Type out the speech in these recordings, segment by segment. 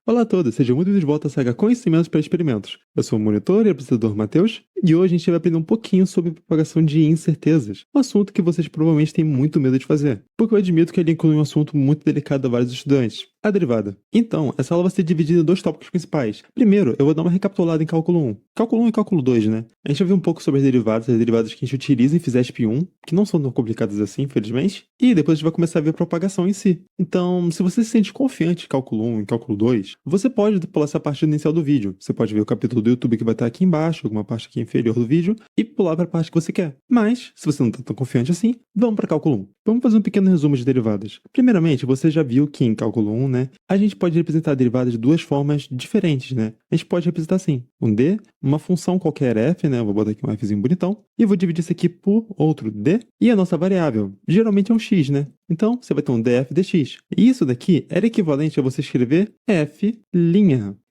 Olá a todos, sejam muito bem-vindos de volta à saga Conhecimentos para Experimentos. Eu sou o monitor e apresentador Matheus, e hoje a gente vai aprender um pouquinho sobre propagação de incertezas, um assunto que vocês provavelmente têm muito medo de fazer, porque eu admito que ele inclui um assunto muito delicado a vários estudantes, a derivada. Então, essa aula vai ser dividida em dois tópicos principais. Primeiro, eu vou dar uma recapitulada em Cálculo 1. Cálculo 1 e Cálculo 2, né? A gente vai ver um pouco sobre as derivadas que a gente utiliza em FISESP 1, que não são tão complicadas assim, infelizmente, e depois a gente vai começar a ver a propagação em si. Então, se você se sente confiante em Cálculo 1 e Cálculo 2, você pode pular essa parte inicial do vídeo. Você pode ver o capítulo do YouTube que vai estar aqui embaixo, alguma parte aqui inferior do vídeo, e pular para a parte que você quer. Mas, se você não está tão confiante assim, vamos para Cálculo 1. Vamos fazer um pequeno resumo de derivadas. Primeiramente, você já viu que em Cálculo 1, né, a gente pode representar derivadas de duas formas diferentes, né? A gente pode representar assim, um d, uma função qualquer f, né? Eu vou botar aqui um fzinho bonitão, e vou dividir isso aqui por outro d, e a nossa variável, geralmente é um x, né? Então, você vai ter um df dx. E isso daqui era equivalente a você escrever f'.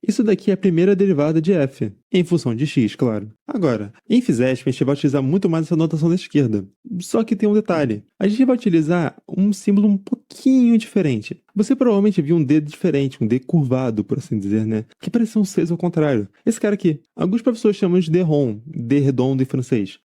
Isso daqui é a primeira derivada de f, em função de x, claro. Agora, em FISESP, a gente vai utilizar muito mais essa notação da esquerda. Só que tem um detalhe. A gente vai utilizar um símbolo um pouquinho diferente. Você provavelmente viu um D diferente, um D curvado, por assim dizer, né? Que parece um 6 ao contrário. Esse cara aqui. Alguns professores chamam de D rond, D redondo em francês.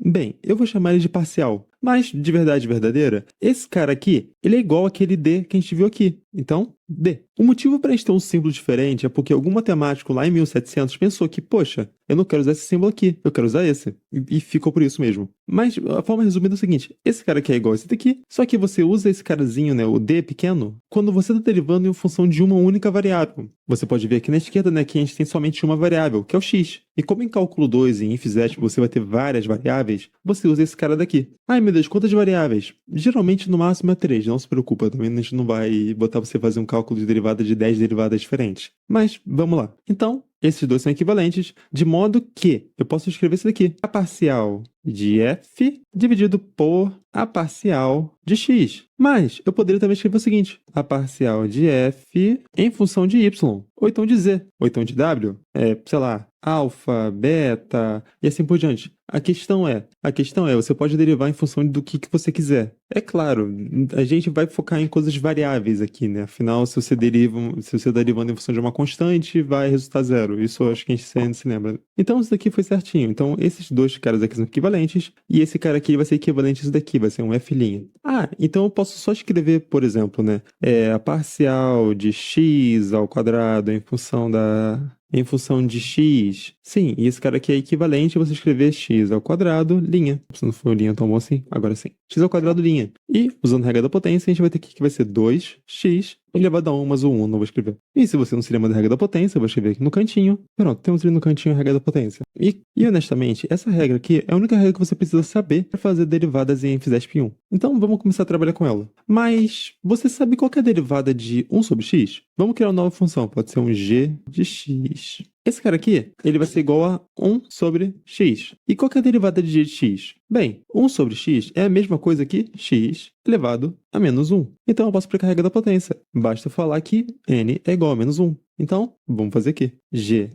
Bem, eu vou chamar ele de parcial. Mas, de verdade verdadeira, esse cara aqui, ele é igual àquele D que a gente viu aqui. Então, D. O motivo para a gente ter um símbolo diferente é porque algum matemático lá em 1700 pensou que, poxa, eu não quero usar esse símbolo aqui, eu quero usar esse. E ficou por isso mesmo. Mas a forma resumida é o seguinte, esse cara aqui é igual a esse daqui, só que você usa esse carazinho, né, o D pequeno, quando você está derivando em função de uma única variável. Você pode ver aqui na esquerda, né, que a gente tem somente uma variável, que é o x. E como em cálculo 2 e em FISESP você vai ter várias variáveis, você usa esse cara daqui. Ai meu Deus, quantas variáveis? Geralmente no máximo é 3, não se preocupa, também a gente não vai botar você fazer um cálculo de derivada de 10 derivadas diferentes. Mas vamos lá. Então, esses dois são equivalentes, de modo que eu posso escrever isso daqui. A parcial de f dividido por a parcial de x. Mas eu poderia também escrever o seguinte, a parcial de f em função de y, ou então de z, ou então de w, sei lá, alfa, beta, e assim por diante. A questão é, você pode derivar em função do que você quiser. É claro, a gente vai focar em coisas variáveis aqui, né? Afinal, se você está derivando em função de uma constante, vai resultar zero. Isso eu acho que a gente ainda se lembra. Então, isso daqui foi certinho. Então, esses dois caras aqui são equivalentes, e esse cara aqui vai ser equivalente a isso daqui, vai ser um f'. Ah, então eu posso só escrever, por exemplo, né? A parcial de x ao quadrado em função de x. Sim, e esse cara aqui é equivalente a você escrever x ao quadrado, linha. Se não for linha tão bom assim, agora sim. X ao quadrado, linha. E, usando a regra da potência, a gente vai ter aqui que vai ser 2x elevado a 1, mas o 1 não vou escrever. E se você não se lembra da regra da potência, eu vou escrever aqui no cantinho. Pronto, temos ali no cantinho a regra da potência. E honestamente, essa regra aqui é a única regra que você precisa saber para fazer derivadas em FISESP 1. Então, vamos começar a trabalhar com ela. Mas, você sabe qual que é a derivada de 1 sobre x? Vamos criar uma nova função, pode ser um g de x. Esse cara aqui, ele vai ser igual a 1 sobre x. E qual que é a derivada de g de x? Bem, 1 sobre x é a mesma coisa que x elevado a menos 1. Então, eu posso aplicar a regra da potência. Basta falar que n é igual a menos 1. Então, vamos fazer aqui. G'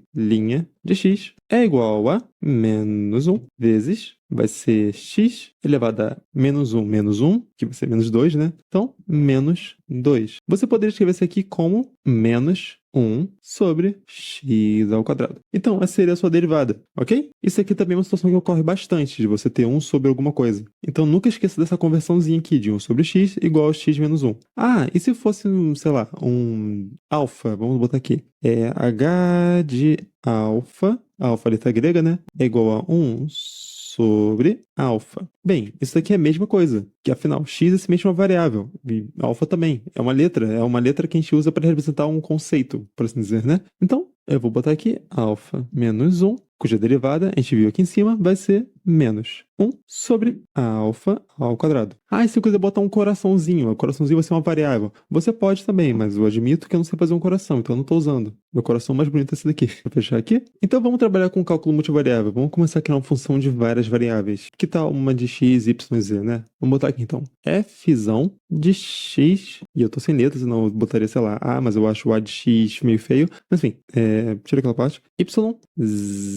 de x é igual a menos 1 vezes, vai ser x elevado a menos 1, que vai ser menos 2, né? Então, menos 2. Você poderia escrever isso aqui como menos 1 sobre x ao quadrado. Então, essa seria a sua derivada, ok? Isso aqui também é uma situação que ocorre bastante, de você ter 1 sobre alguma coisa. Então, nunca esqueça dessa conversãozinha aqui, de 1 sobre x igual a x menos 1. Ah, e se fosse, sei lá, um alfa, vamos botar aqui. H de alfa, letra grega, né? É igual a 1 sobre alfa. Bem, isso daqui é a mesma coisa, que afinal, x é simplesmente uma variável, e alfa também. É uma letra que a gente usa para representar um conceito, por assim dizer, né? Então, eu vou botar aqui alfa menos 1, cuja derivada, a gente viu aqui em cima, vai ser menos 1 sobre alfa ao quadrado. Ah, e se eu quiser botar um coraçãozinho, o coraçãozinho vai ser uma variável. Você pode também, mas eu admito que eu não sei fazer um coração, então eu não estou usando. Meu coração mais bonito é esse daqui. Vou fechar aqui. Então vamos trabalhar com o cálculo multivariável. Vamos começar a criar uma função de várias variáveis. Que tal uma de x, y e z, né? Vamos botar aqui então. Fzão de x, e eu tô sem letras, senão eu botaria, sei lá, mas eu acho o a de x meio feio. Mas enfim, tira aquela parte. Y,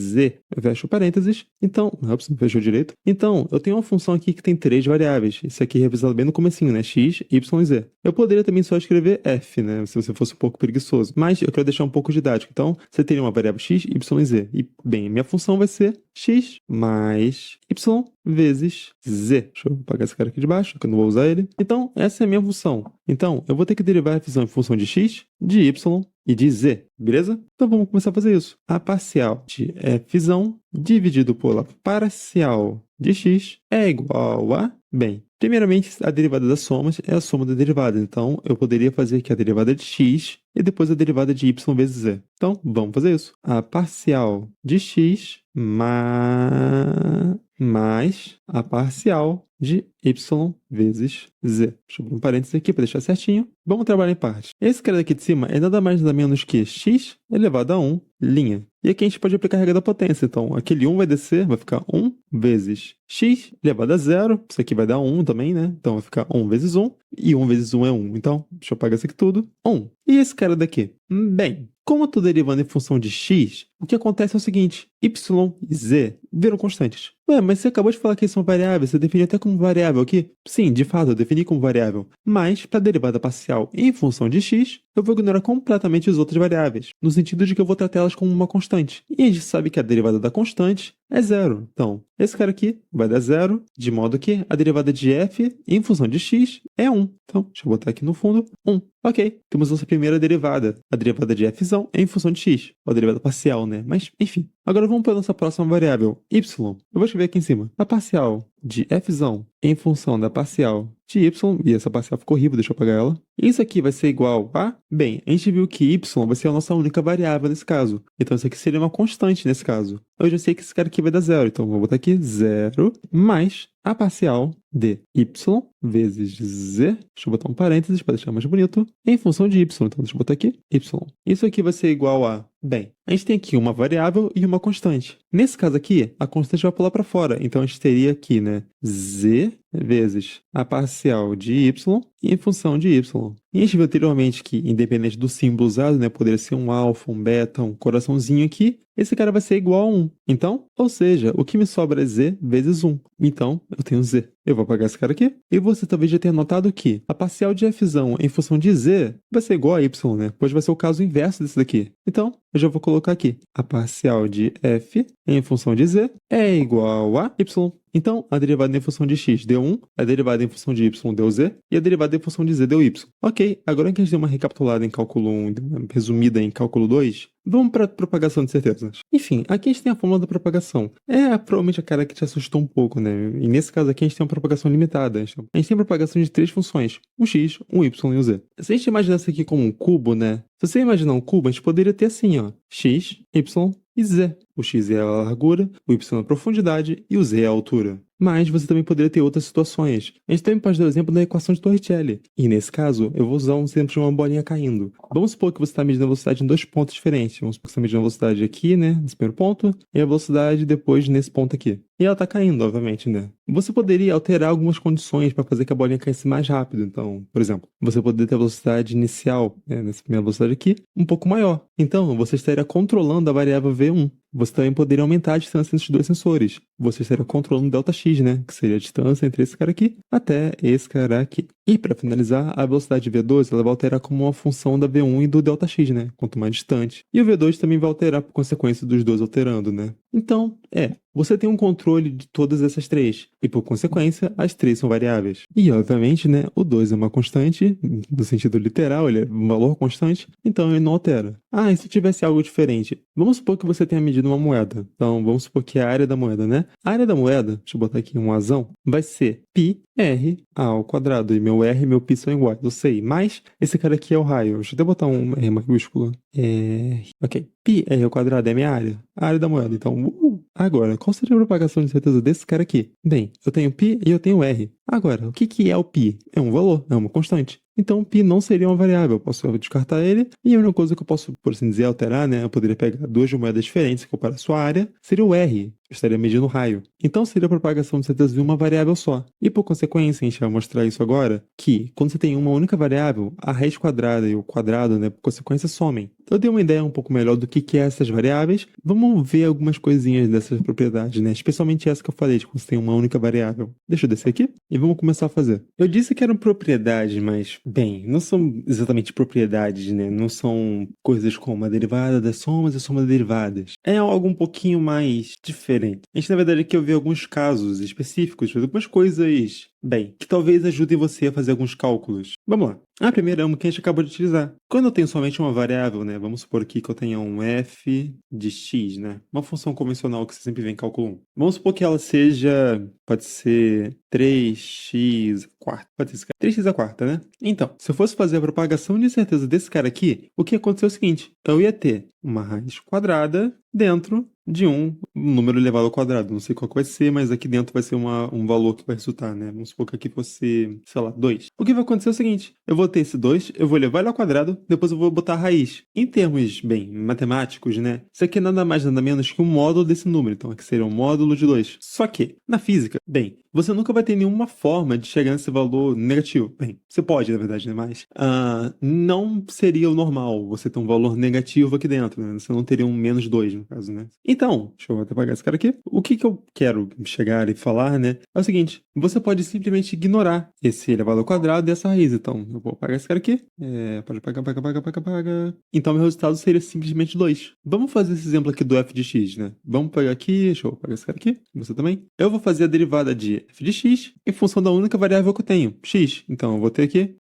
Z, eu fecho parênteses. Então, ops, não fechou direito. Então, eu tenho uma função aqui que tem 3 variáveis. Isso aqui é revisado bem no comecinho, né? X, Y e Z. Eu poderia também só escrever F, né? Se você fosse um pouco preguiçoso. Mas eu quero deixar um pouco didático. Então, você teria uma variável X, Y e Z. E, bem, minha função vai ser X mais Y vezes Z. Deixa eu apagar esse cara aqui de baixo, que eu não vou usar ele. Então, essa é a minha função. Então, eu vou ter que derivar a função em função de X, de Y e de Z, beleza? Então vamos começar a fazer isso. A parcial de f dividido pela parcial de x é igual a... Bem, primeiramente, a derivada das somas é a soma da derivada. Então, eu poderia fazer aqui a derivada de x e depois a derivada de y vezes z. Então, vamos fazer isso. A parcial de x mais a parcial de y vezes z. Deixa eu abrir um parênteses aqui para deixar certinho. Vamos trabalhar em partes. Esse cara daqui de cima é nada mais nada menos que x elevado a 1, linha. E aqui a gente pode aplicar a regra da potência. Então, aquele 1 vai descer, vai ficar 1 vezes x elevado a 0. Isso aqui vai dar 1 também, né? Então, vai ficar 1 vezes 1. E 1 vezes 1 é 1. Então, deixa eu apagar isso aqui tudo. 1. E esse cara daqui? Bem, como eu estou derivando em função de x, o que acontece é o seguinte, y e z viram constantes. Ué, mas você acabou de falar que eles são variáveis, você definiu até como variável aqui? Sim, de fato, eu defini como variável. Mas, para a derivada parcial em função de x, eu vou ignorar completamente as outras variáveis, no sentido de que eu vou tratar elas como uma constante. E a gente sabe que a derivada da constante é 0. Então, esse cara aqui vai dar 0, de modo que a derivada de f em função de x é 1. Então, deixa eu botar aqui no fundo, 1. Ok, temos nossa primeira derivada. A derivada de f em função de x. Ou a derivada parcial, né? Mas, enfim. Agora vamos para a nossa próxima variável, y. Eu vou escrever aqui em cima. A parcial de f em função da parcial de y, e essa parcial ficou horrível, deixa eu apagar ela. Isso aqui vai ser igual a... Bem, a gente viu que y vai ser a nossa única variável nesse caso. Então isso aqui seria uma constante nesse caso. Eu já sei que esse cara aqui vai dar 0, então vou botar aqui 0 mais a parcial de y vezes z, deixa eu botar um parênteses para deixar mais bonito, em função de y, então deixa eu botar aqui y. Isso aqui vai ser igual a... Bem, a gente tem aqui uma variável e uma constante. Nesse caso aqui, a constante vai pular para fora, então a gente teria aqui, né, z vezes a parcial de y em função de y. E a gente viu anteriormente que, independente do símbolo usado, né, poderia ser um alfa, um beta, um coraçãozinho aqui, esse cara vai ser igual a 1. Então, ou seja, o que me sobra é z vezes 1. Então, eu tenho z. Eu vou apagar esse cara aqui. E você talvez já tenha notado que a parcial de f em função de z vai ser igual a y, né? Pois vai ser o caso inverso desse daqui. Então, eu já vou colocar aqui. A parcial de f em função de z é igual a y. Então, a derivada em função de x deu 1, a derivada em função de y deu z, e a derivada em função de z deu y. Ok, agora que a gente deu uma recapitulada em cálculo 1, uma resumida em cálculo 2, vamos para a propagação de certezas. Enfim, aqui a gente tem a fórmula da propagação. É provavelmente a cara que te assustou um pouco, né? E nesse caso aqui a gente tem uma propagação limitada. A gente tem a propagação de 3 funções, um x, um y e um z. Se a gente imaginar isso aqui como um cubo, né? Se você imaginar um cubo, a gente poderia ter assim, ó, x, y e z. O x é a largura, o y é a profundidade e o z é a altura. Mas você também poderia ter outras situações. A gente também pode dar o exemplo da equação de Torricelli. E nesse caso, eu vou usar um exemplo de uma bolinha caindo. Vamos supor que você está medindo a velocidade em 2 pontos diferentes. Vamos supor que você está medindo a velocidade aqui, né, nesse primeiro ponto, e a velocidade depois nesse ponto aqui. E ela está caindo, obviamente, né? Você poderia alterar algumas condições para fazer que a bolinha caísse mais rápido. Então, por exemplo, você poderia ter a velocidade inicial, né, nessa primeira velocidade aqui, um pouco maior. Então, você estaria controlando a variável V1. Você também poderia aumentar a distância entre os dois sensores. Você estaria controlando o ΔX, né? Que seria a distância entre esse cara aqui até esse cara aqui. E para finalizar, a velocidade V2 ela vai alterar como uma função da V1 e do ΔX, né? Quanto mais distante. E o V2 também vai alterar por consequência dos dois alterando, né? Então, você tem um controle de todas essas três. E por consequência, as três são variáveis. E obviamente, né? O 2 é uma constante, no sentido literal, ele é um valor constante, então ele não altera. Ah, e se tivesse algo diferente? Vamos supor que você tenha medido uma moeda. Então, vamos supor que é a área da moeda, né? A área da moeda, deixa eu botar aqui um azão, vai ser πr ao quadrado. E meu r e meu π são iguais, eu sei. Mas esse cara aqui é o raio. Deixa eu até botar um r maiúsculo. Ok. πr ao quadrado é minha área. A área da moeda. Então, agora, qual seria a propagação de certeza desse cara aqui? Bem, eu tenho π e eu tenho r. Agora, o que é o π? É um valor, é uma constante. Então, π não seria uma variável, eu posso descartar ele, e a única coisa que eu posso, por assim dizer, alterar, né? Eu poderia pegar duas moedas diferentes e comparar a sua área, seria o R, Eu estaria medindo o raio. Então seria a propagação de certeza de uma variável só. E por consequência, a gente vai mostrar isso agora, que quando você tem uma única variável, a raiz quadrada e o quadrado, né, por consequência, somem. Então eu dei uma ideia um pouco melhor do que é essas variáveis. Vamos ver algumas coisinhas dessas propriedades, né? Especialmente essa que eu falei, de quando você tem uma única variável. Deixa eu descer aqui e vamos começar a fazer. Eu disse que eram propriedades, mas, bem, não são exatamente propriedades, né? Não são coisas como a derivada das somas e a soma das derivadas. É algo um pouquinho mais diferente. A gente, na verdade, aqui eu vi alguns casos específicos, algumas coisas, bem, que talvez ajudem você a fazer alguns cálculos. Vamos lá. A primeira é uma que a gente acabou de utilizar. Quando eu tenho somente uma variável, né? Vamos supor aqui que eu tenha um f de x, né? Uma função convencional que você sempre vê em cálculo 1. Vamos supor que ela seja, pode ser 3x quarta. Pode ser 3x a quarta, né? Então, se eu fosse fazer a propagação de certeza desse cara aqui, o que aconteceu é o seguinte. Eu ia ter uma raiz quadrada dentro de um número elevado ao quadrado. Não sei qual que vai ser, mas aqui dentro vai ser um valor que vai resultar, né? Vamos supor que aqui fosse, sei lá, 2. O que vai acontecer é o seguinte. Eu vou ter esse 2, eu vou levar ele ao quadrado, depois eu vou botar a raiz. Em termos, bem, matemáticos, né? Isso aqui é nada mais, nada menos que um módulo desse número. Então aqui seria um módulo de 2. Só que, na física, bem, você nunca vai ter nenhuma forma de chegar nesse valor negativo. Bem, você pode, na verdade, né? Mas não seria o normal você ter um valor negativo aqui dentro, né? Você não teria um menos 2, no caso, né? Então, deixa eu até apagar esse cara aqui. O que eu quero chegar e falar, né? É o seguinte, você pode simplesmente ignorar esse elevado ao quadrado e essa raiz. Então, eu vou apagar esse cara aqui. Pode apagar. Então, meu resultado seria simplesmente 2. Vamos fazer esse exemplo aqui do f de x, né? Vamos pegar aqui, deixa eu apagar esse cara aqui. Você também. Eu vou fazer a derivada de f de x em função da única variável que eu tenho, x. Então, eu vou ter aqui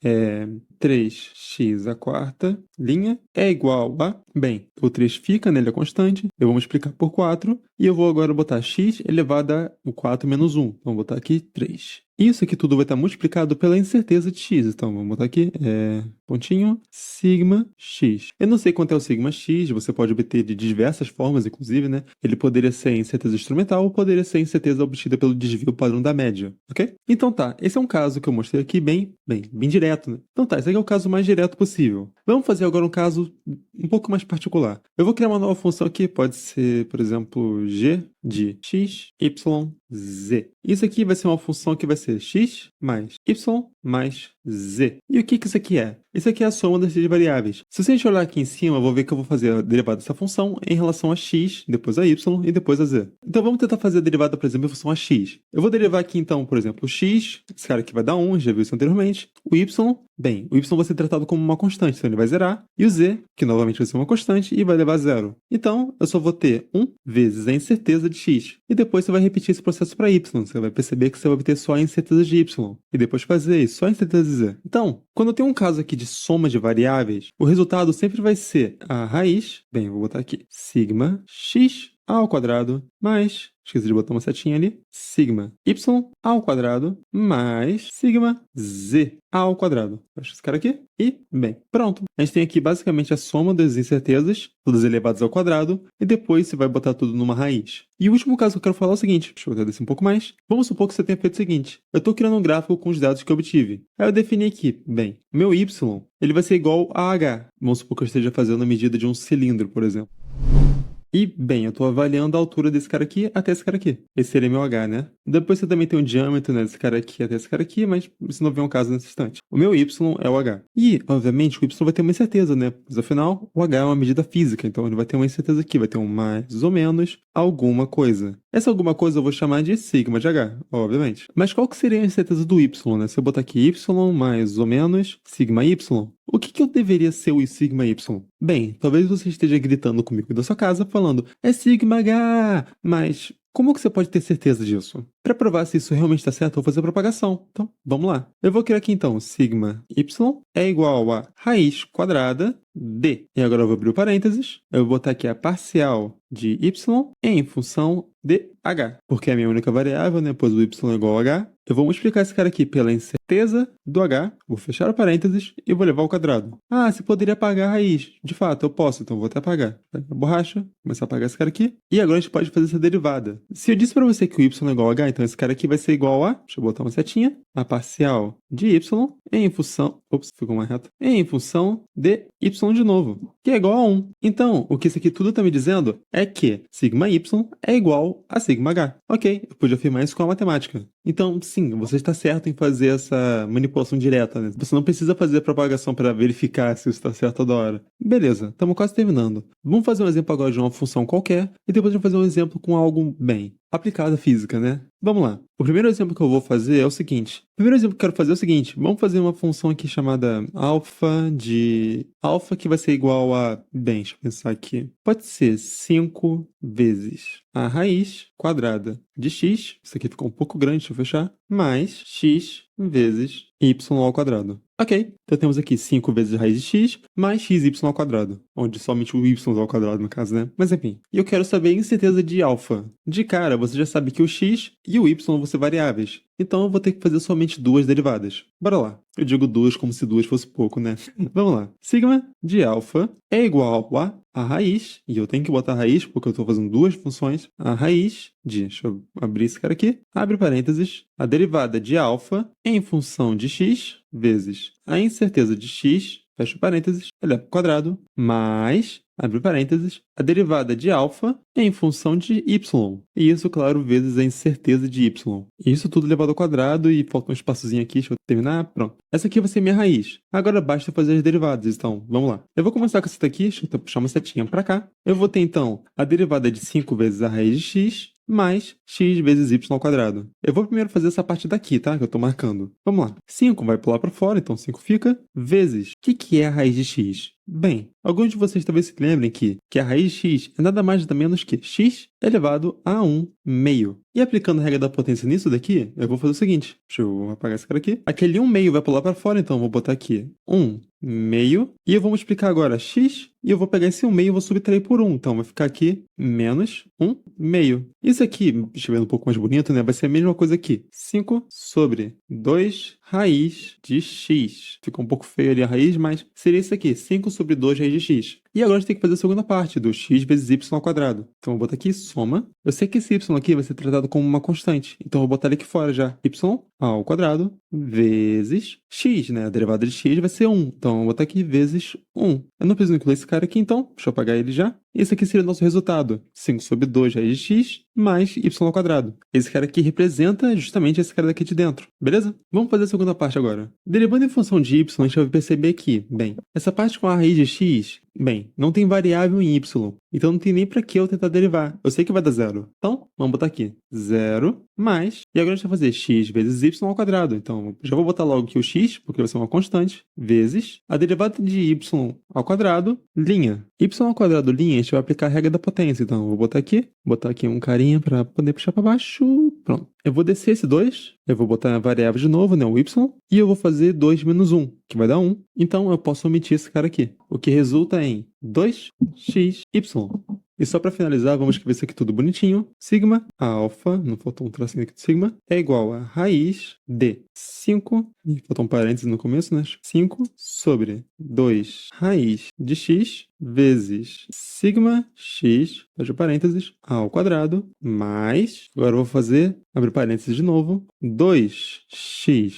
3x a quarta linha é igual a... Bem, o 3 fica, né? Ele é constante. Eu vou multiplicar por 4. E eu vou agora botar x elevado ao 4 menos 1. Então, vou botar aqui 3. Isso aqui tudo vai estar multiplicado pela incerteza de x. Então, vamos botar aqui, pontinho, sigma x. Eu não sei quanto é o sigma x, você pode obter de diversas formas, inclusive, né? Ele poderia ser incerteza instrumental ou poderia ser incerteza obtida pelo desvio padrão da média, ok? Então tá, esse é um caso que eu mostrei aqui bem direto, né? Então tá, esse aqui é o caso mais direto possível. Vamos fazer agora um caso um pouco mais particular. Eu vou criar uma nova função aqui, pode ser, por exemplo, g de x, y, z. Isso aqui vai ser uma função que vai ser x mais y mais z. E o que isso aqui é? Isso aqui é a soma das variáveis. Se você olhar aqui em cima, eu vou ver que eu vou fazer a derivada dessa função em relação a x, depois a y e depois a z. Então vamos tentar fazer a derivada, por exemplo, em função a x. Eu vou derivar aqui então, por exemplo, o x, esse cara aqui vai dar 1, já viu isso anteriormente. O y, bem, o y vai ser tratado como uma constante, então ele vai zerar. E o z, que novamente vai ser uma constante, e vai levar a zero. Então, eu só vou ter 1 vezes a incerteza de x. E depois você vai repetir esse processo para y. Você vai perceber que você vai obter só a incerteza de y. E depois fazer isso, só a incerteza de z. Então, quando eu tenho um caso aqui de soma de variáveis, o resultado sempre vai ser a raiz, bem, eu vou botar aqui, sigma x ao quadrado mais, esqueci de botar uma setinha ali, sigma y ao quadrado mais sigma z ao quadrado. Fecha esse cara aqui e, bem, pronto. A gente tem aqui basicamente a soma das incertezas, todas elevadas ao quadrado, e depois você vai botar tudo numa raiz. E o último caso que eu quero falar é o seguinte, deixa eu até descer um pouco mais. Vamos supor que você tenha feito o seguinte, eu estou criando um gráfico com os dados que eu obtive. Aí eu defini aqui, bem, meu y, ele vai ser igual a h. Vamos supor que eu esteja fazendo a medida de um cilindro, por exemplo. E, bem, eu estou avaliando a altura desse cara aqui até esse cara aqui. Esse seria meu H, né? Depois você também tem o diâmetro, né, desse cara aqui até esse cara aqui, mas isso não vem ao caso nesse instante. O meu Y é o H. E, obviamente, o Y vai ter uma incerteza, né? Pois, afinal, o H é uma medida física, então ele vai ter uma incerteza aqui, vai ter um mais ou menos alguma coisa. Essa alguma coisa eu vou chamar de sigma de H, obviamente. Mas qual que seria a incerteza do Y, né? Se eu botar aqui Y mais ou menos sigma Y, o que eu deveria ser o sigma Y? Bem, talvez você esteja gritando comigo da sua casa falando, é sigma H, mas como que você pode ter certeza disso? Para provar se isso realmente está certo, eu vou fazer a propagação. Então, vamos lá. Eu vou criar aqui então, sigma Y é igual a raiz quadrada d. E agora eu vou abrir o parênteses, eu vou botar aqui a parcial de y em função de h. Porque é a minha única variável, né? Pois o y é igual a h, eu vou multiplicar esse cara aqui pela incerteza do h, vou fechar o parênteses e vou levar ao quadrado. Ah, você poderia apagar a raiz. De fato, eu posso, então vou até apagar. Pega a borracha, começar a apagar esse cara aqui. E agora a gente pode fazer essa derivada. Se eu disse para você que o y é igual a h, então esse cara aqui vai ser igual a, deixa eu botar uma setinha, a parcial de y em função, ops, ficou mais reto, em função de y de novo, que é igual a 1. Então, o que isso aqui tudo está me dizendo é que sigma y é igual a sigma h. Ok, eu pude afirmar isso com a matemática. Então, sim, você está certo em fazer essa manipulação direta, né? Você não precisa fazer a propagação para verificar se isso está certo toda hora. Beleza, estamos quase terminando. Vamos fazer um exemplo agora de uma função qualquer e depois vamos fazer um exemplo com algo, bem, aplicado à física, né? Vamos lá. O primeiro exemplo que eu vou fazer é o seguinte. O primeiro exemplo que eu quero fazer é o seguinte. Vamos fazer uma função aqui chamada alfa que vai ser igual a, bem, deixa eu pensar aqui. Pode ser 5 vezes a raiz quadrada de x, isso aqui ficou um pouco grande, deixa eu fechar, mais x vezes y ao quadrado. Ok, então temos aqui 5 vezes a raiz de x mais xy ao quadrado, onde somente o y ao quadrado no caso, né? Mas enfim, e eu quero saber a incerteza de alfa. De cara, você já sabe que o x e o y vão ser variáveis, então eu vou ter que fazer somente duas derivadas. Bora lá. Eu digo duas como se duas fosse pouco, né? Vamos lá. Sigma de alfa é igual a raiz, e eu tenho que botar a raiz porque eu estou fazendo duas funções, a raiz de, deixa eu abrir esse cara aqui, abre parênteses, a derivada de alfa em função de x vezes a incerteza de x, fecha parênteses, eleva ao quadrado, mais, abre parênteses, a derivada de alfa em função de y. E isso, claro, vezes a incerteza de y. Isso tudo elevado ao quadrado e falta um espaçozinho aqui, deixa eu terminar, pronto. Essa aqui vai ser minha raiz. Agora basta fazer as derivadas, então, vamos lá. Eu vou começar com essa daqui, deixa eu puxar uma setinha para cá. Eu vou ter, então, a derivada de 5 vezes a raiz de x, mais x vezes y ao quadrado. Eu vou primeiro fazer essa parte daqui, tá? Que eu tô marcando. Vamos lá. 5 vai pular para fora, então 5 fica. Vezes. O que é a raiz de x? Bem, alguns de vocês talvez se lembrem que a raiz de x é nada mais nada menos que x elevado a 1 meio. E aplicando a regra da potência nisso daqui, eu vou fazer o seguinte. Deixa eu apagar esse cara aqui. Aquele 1 meio vai pular para fora, então eu vou botar aqui 1 meio. E eu vou multiplicar agora x, e eu vou pegar esse 1 meio e vou subtrair por 1. Então vai ficar aqui menos 1 meio. Isso aqui, deixa eu ver um pouco mais bonito, né? Vai ser a mesma coisa aqui. 5 sobre 2 raiz de x. Ficou um pouco feio ali a raiz, mas seria isso aqui. 5 sobre 2 raiz de x. E agora a gente tem que fazer a segunda parte, do x vezes y ao quadrado. Então eu vou botar aqui soma. Eu sei que esse y aqui vai ser tratado como uma constante. Então eu vou botar ele aqui fora já. Y ao quadrado vezes x, né? A derivada de x vai ser 1. Então eu vou botar aqui vezes 1. Eu não preciso incluir esse cara aqui, então. Deixa eu apagar ele já. Esse aqui seria o nosso resultado. 5 sobre 2 raiz de x mais y ao quadrado. Esse cara aqui representa justamente esse cara daqui de dentro. Beleza? Vamos fazer a segunda parte agora. Derivando em função de y, a gente vai perceber aqui. Bem, essa parte com a raiz de x, bem, não tem variável em y. Então não tem nem para que eu tentar derivar. Eu sei que vai dar zero. Então, vamos botar aqui. 0 mais... E agora a gente vai fazer x vezes y ao quadrado. Então, já vou botar logo aqui o x, porque vai ser uma constante, vezes a derivada de y ao quadrado, linha. Y ao quadrado, linha, a gente vai aplicar a regra da potência. Então, eu vou botar aqui um carinha para poder puxar para baixo. Pronto. Eu vou descer esse 2, eu vou botar a variável de novo, né, o y, e eu vou fazer 2 menos 1, que vai dar 1. Então, eu posso omitir esse cara aqui, o que resulta em 2xy. E só para finalizar, vamos escrever isso aqui tudo bonitinho. Sigma alfa, não faltou um tracinho aqui de sigma, é igual a raiz de 5, e faltou um parênteses no começo, né? 5 sobre 2 raiz de x vezes sigma x, fecha parênteses, ao quadrado, mais, agora eu vou fazer, abre parênteses de novo, 2xy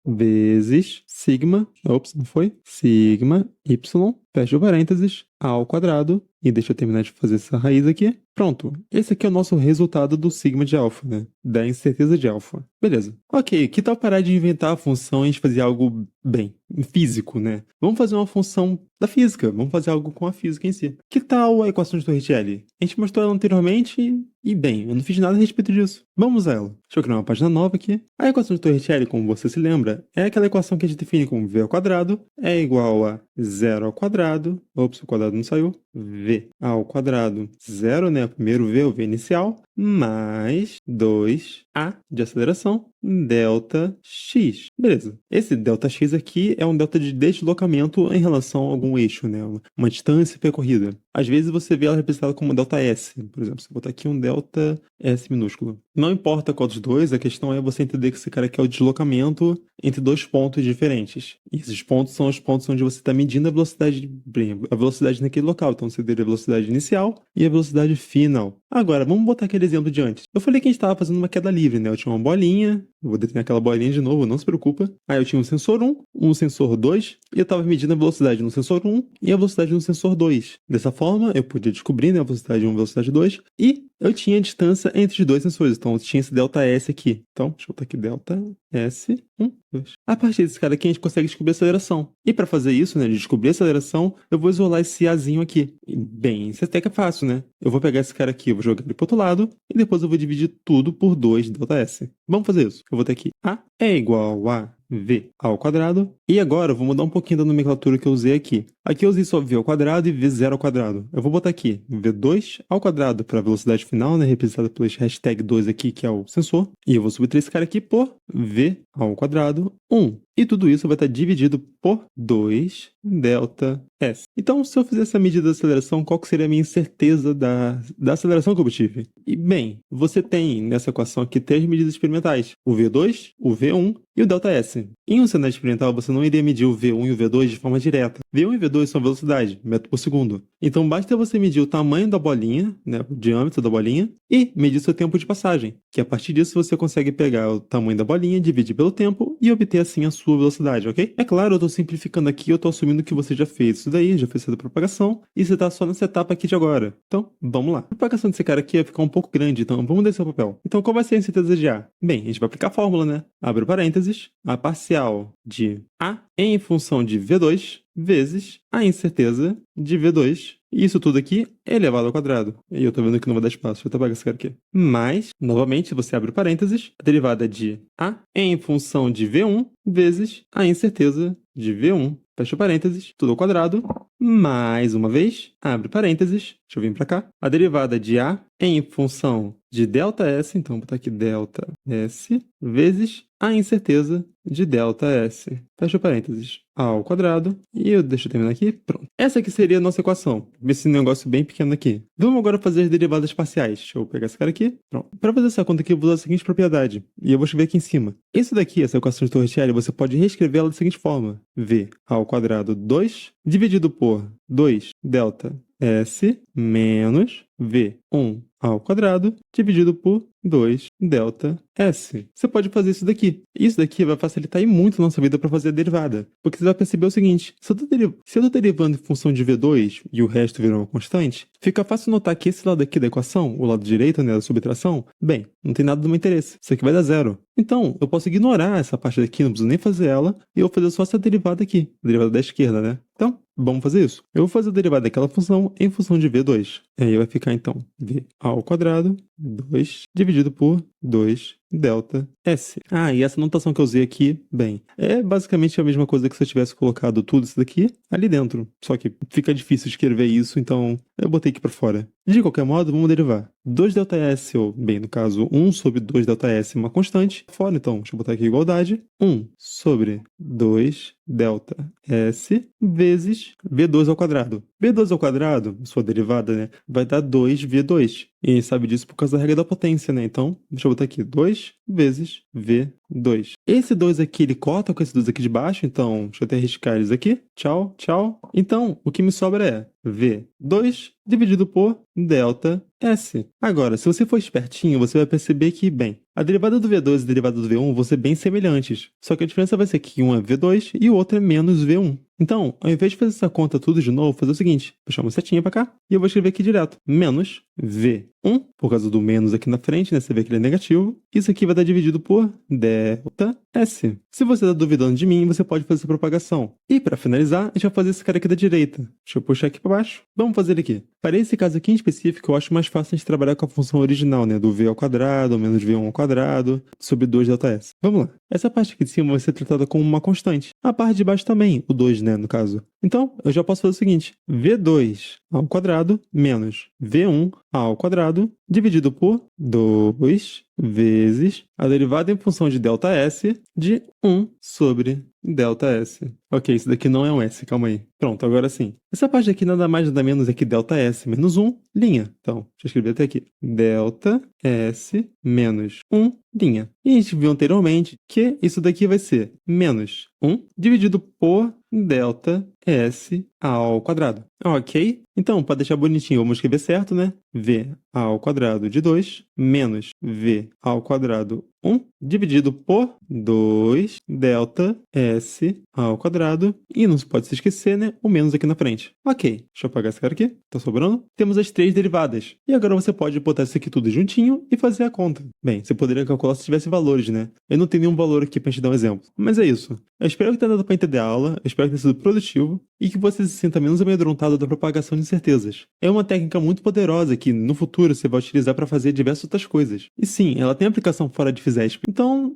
vezes sigma, ops, não foi? Sigma y, fecha parênteses, ao quadrado, e deixa eu terminar de fazer essa raiz aqui. Pronto, esse aqui é o nosso resultado do sigma de alfa, né? Da incerteza de alfa. Beleza. Ok, que tal parar de inventar a função e a gente fazer algo, bem, físico, né? Vamos fazer uma função da física, vamos fazer algo com a física em si. Que tal a equação de Torricelli? A gente mostrou ela anteriormente e, bem, eu não fiz nada a respeito disso. Vamos usar ela. Deixa eu criar uma página nova aqui. A equação de Torricelli, como você se lembra, é aquela equação que a gente define como v ao quadrado é igual a 0 ao quadrado, ops, o quadrado não saiu, v ao quadrado, 0, né? O primeiro v, o v inicial, mais 2A de aceleração, delta x. Beleza. Esse delta x aqui é um delta de deslocamento em relação a algum eixo, né? Uma distância percorrida. Às vezes você vê ela representada como delta S. Por exemplo, se eu botar aqui um delta S minúsculo. Não importa qual dos dois, a questão é você entender que esse cara aqui é o deslocamento entre dois pontos diferentes. E esses pontos são os pontos onde você está medindo a velocidade naquele local. Então você teria a velocidade inicial e a velocidade final. Agora, vamos botar aquele exemplo de antes. Eu falei que a gente estava fazendo uma queda livre, né? Eu tinha uma bolinha, eu vou desenhar aquela bolinha de novo, não se preocupa. Aí eu tinha um sensor 1, um sensor 2, e eu estava medindo a velocidade no sensor 1 e a velocidade no sensor 2. Dessa forma, eu podia descobrir, né, a velocidade 1 e a velocidade 2, e eu tinha a distância entre os dois sensores. Então, eu tinha esse delta S aqui. Então, deixa eu botar aqui delta S, 1, 2. A partir desse cara aqui, a gente consegue descobrir a aceleração. E para fazer isso, né, de descobrir a aceleração, eu vou isolar esse Azinho aqui. E, bem, isso até que é fácil, né? Eu vou pegar esse cara aqui, eu vou jogar ele pro outro lado, e depois eu vou dividir tudo por 2 delta S. Vamos fazer isso. Eu vou ter aqui A é igual a V ao quadrado. E agora eu vou mudar um pouquinho da nomenclatura que eu usei aqui. Aqui eu usei só V ao quadrado e V0 ao quadrado. Eu vou botar aqui V2 ao quadrado para a velocidade final, né, representada pelo hashtag 2 aqui, que é o sensor. E eu vou subtrair esse cara aqui por V ao quadrado 1. E tudo isso vai estar dividido por 2 delta S. Então, se eu fizer essa medida de aceleração, qual que seria a minha incerteza da aceleração que eu obtive? E, bem, você tem nessa equação aqui 3 medidas experimentais. O V2, o V1 e o delta S. Em um cenário experimental, você não iria medir o V1 e o V2 de forma direta. V1 e V2 são velocidade, metro por segundo. Então, basta você medir o tamanho da bolinha, né, o diâmetro da bolinha, e medir seu tempo de passagem, que a partir disso você consegue pegar o tamanho da bolinha, dividir pelo tempo e obter assim a sua velocidade, ok? É claro, eu estou simplificando aqui, eu estou assumindo que você já fez isso daí, já fez essa propagação, e você está só nessa etapa aqui de agora. Então, vamos lá. A propagação desse cara aqui vai ficar um pouco grande, então vamos descer o papel. Então, qual vai ser a incerteza de A? Bem, a gente vai aplicar a fórmula, né? Abre parênteses, a parcial de A em função de V2 vezes a incerteza de V2. E isso tudo aqui é elevado ao quadrado. E eu tô vendo que não vai dar espaço. Deixa eu apagar esse cara aqui. Mas, novamente, você abre parênteses, a derivada de A em função de V1 vezes a incerteza de V1. Fecha parênteses, tudo ao quadrado. Mais uma vez, abre parênteses. Deixa eu vir para cá. A derivada de A em função de delta S, então vou botar aqui delta S, vezes a incerteza de delta S. Fecha parênteses ao quadrado. E eu deixo eu terminar aqui. Pronto. Essa aqui seria a nossa equação. Esse negócio bem pequeno aqui. Vamos agora fazer as derivadas parciais. Deixa eu pegar esse cara aqui. Pronto. Para fazer essa conta aqui, eu vou usar a seguinte propriedade. E eu vou escrever aqui em cima. Isso daqui, essa equação de Torricelli, você pode reescrever ela da seguinte forma. V ao quadrado 2 dividido por 2 delta S menos V1 ao quadrado dividido por 2 delta S. Você pode fazer isso daqui. Isso daqui vai facilitar e muito a nossa vida para fazer a derivada. Porque você vai perceber o seguinte, se eu estou derivando em função de V2 e o resto virou uma constante, fica fácil notar que esse lado aqui da equação, o lado direito, né, da subtração, bem, não tem nada do meu interesse. Isso aqui vai dar zero. Então, eu posso ignorar essa parte daqui, não preciso nem fazer ela, e eu vou fazer só essa derivada aqui, a derivada da esquerda, né? Então, vamos fazer isso. Eu vou fazer a derivada daquela função em função de V2. E aí vai ficar, então, V ao quadrado, 2, dividido por 2 delta S. Ah, e essa notação que eu usei aqui, bem, é basicamente a mesma coisa que se eu tivesse colocado tudo isso daqui ali dentro. Só que fica difícil escrever isso, então eu botei aqui para fora. De qualquer modo, vamos derivar. 2 delta S, ou, bem, no caso, 1 sobre 2 delta S é uma constante. Fora, então, deixa eu botar aqui igualdade. 1 sobre 2 delta S vezes V2 ao quadrado. V2 ao quadrado, sua derivada, né, vai dar 2V2. E a gente sabe disso por causa da regra da potência, né? Então, deixa eu botar aqui 2 vezes V2. Esse 2 aqui, ele corta com esse 2 aqui de baixo, então deixa eu até riscar eles aqui. Tchau, tchau. Então, o que me sobra é V2 dividido por delta S. Agora, se você for espertinho, você vai perceber que, bem, a derivada do V2 e a derivada do V1 vão ser bem semelhantes. Só que a diferença vai ser que um é V2 e o outro é menos V1. Então, ao invés de fazer essa conta tudo de novo, vou fazer o seguinte. Vou puxar uma setinha para cá e eu vou escrever aqui direto. Menos V1, por causa do menos aqui na frente, né? Você vê que ele é negativo. Isso aqui vai dar dividido por delta S. Se você está duvidando de mim, você pode fazer essa propagação. E para finalizar, a gente vai fazer esse cara aqui da direita. Deixa eu puxar aqui para baixo. Vamos fazer ele aqui. Para esse caso aqui em específico, eu acho mais fácil a gente trabalhar com a função original, né? Do v ao quadrado, menos v1 ao quadrado, sobre 2 ΔS. Vamos lá. Essa parte aqui de cima vai ser tratada como uma constante. A parte de baixo também, o 2, né, no caso. Então, eu já posso fazer o seguinte. V2 ao quadrado menos V1 ao quadrado dividido por 2 vezes a derivada em função de ΔS de 1 sobre ΔS. Ok, isso daqui não é um S, calma aí. Pronto, agora sim. Essa parte aqui nada mais nada menos é que ΔS menos 1, linha. Então, deixa eu escrever até aqui. ΔS menos 1, linha. E a gente viu anteriormente que isso daqui vai ser menos 1 dividido por ΔS ao quadrado. Ok? Então, para deixar bonitinho, vamos escrever certo, né? V ao quadrado de 2 menos V ao quadrado 1 dividido por 2 ΔS ao quadrado. E não se pode se esquecer, né? O menos aqui na frente. Ok, deixa eu apagar esse cara aqui. Tá sobrando? Temos as 3 derivadas. E agora você pode botar isso aqui tudo juntinho e fazer a conta. Bem, você poderia calcular se tivesse valores, né? Eu não tenho nenhum valor aqui pra gente dar um exemplo. Mas é isso. Eu espero que tenha dado pra entender a aula. Eu espero que tenha sido produtivo e que você se sinta menos amedrontado da propagação de incertezas. É uma técnica muito poderosa que, no futuro, você vai utilizar para fazer diversas outras coisas. E sim, ela tem aplicação fora de FISESP. Então,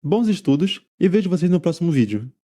bons estudos e vejo vocês no próximo vídeo.